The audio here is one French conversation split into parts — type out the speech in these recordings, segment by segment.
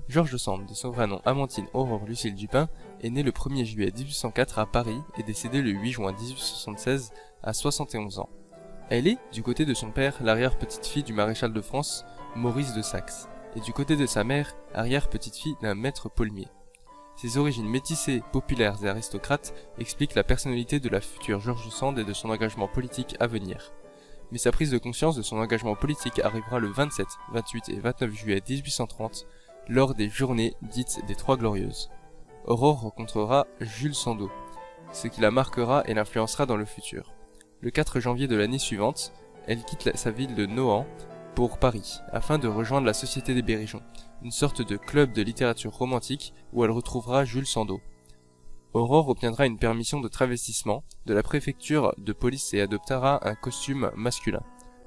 George Sand, de son vrai nom Amandine Aurore Lucille Dupin, est née le 1er juillet 1804 à Paris et décédée le 8 juin 1876 à 71 ans. Elle est, du côté de son père, l'arrière-petite-fille du maréchal de France, Maurice de Saxe, et du côté de sa mère, arrière-petite-fille d'un maître paulmier. Ses origines métissées, populaires et aristocrates expliquent la personnalité de la future George Sand et de son engagement politique à venir. Mais sa prise de conscience de son engagement politique arrivera le 27, 28 et 29 juillet 1830, lors des journées dites des Trois Glorieuses. Aurore rencontrera Jules Sandeau, ce qui la marquera et l'influencera dans le futur. Le 4 janvier de l'année suivante, elle quitte sa ville de Nohant pour Paris, afin de rejoindre la Société des Berrichons, une sorte de club de littérature romantique où elle retrouvera Jules Sandeau. Aurore obtiendra une permission de travestissement de la préfecture de police et adoptera un costume masculin,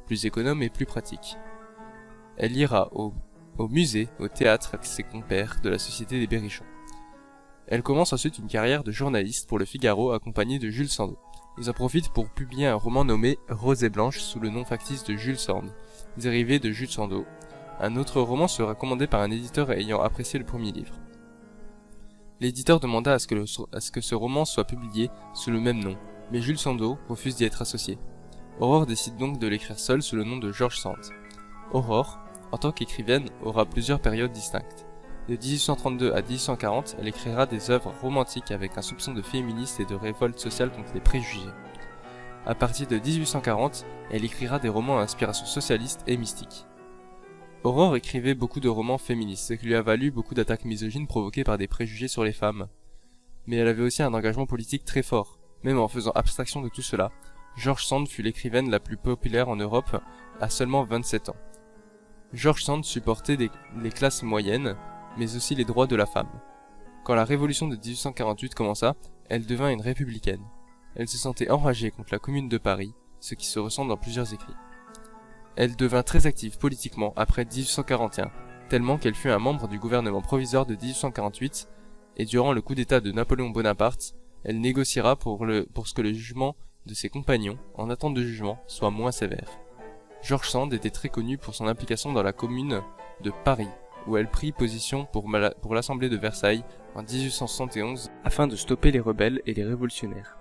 plus économe et plus pratique. Elle ira au musée, au théâtre avec ses compères de la Société des Berrichons. Elle commence ensuite une carrière de journaliste pour le Figaro accompagnée de Jules Sandeau. Ils en profitent pour publier un roman nommé Rose et Blanche sous le nom factice de Jules Sand, dérivé de Jules Sandeau. Un autre roman sera commandé par un éditeur ayant apprécié le premier livre. L'éditeur demanda à ce que ce roman soit publié sous le même nom, mais Jules Sandeau refuse d'y être associé. Aurore décide donc de l'écrire seule sous le nom de George Sand. Aurore, en tant qu'écrivaine, aura plusieurs périodes distinctes. De 1832 à 1840, elle écrira des œuvres romantiques avec un soupçon de féministe et de révolte sociale contre les préjugés. À partir de 1840, elle écrira des romans à inspiration socialiste et mystique. Aurore écrivait beaucoup de romans féministes, ce qui lui a valu beaucoup d'attaques misogynes provoquées par des préjugés sur les femmes. Mais elle avait aussi un engagement politique très fort. Même en faisant abstraction de tout cela, George Sand fut l'écrivaine la plus populaire en Europe à seulement 27 ans. George Sand supportait les classes moyennes, mais aussi les droits de la femme. Quand la révolution de 1848 commença, elle devint une républicaine. Elle se sentait enragée contre la Commune de Paris, ce qui se ressent dans plusieurs écrits. Elle devint très active politiquement après 1841, tellement qu'elle fut un membre du gouvernement provisoire de 1848, et durant le coup d'État de Napoléon Bonaparte, elle négociera pour que le jugement de ses compagnons, en attente de jugement, soit moins sévère. George Sand était très connue pour son implication dans la Commune de Paris, où elle prit position pour l'Assemblée de Versailles en 1871 afin de stopper les rebelles et les révolutionnaires.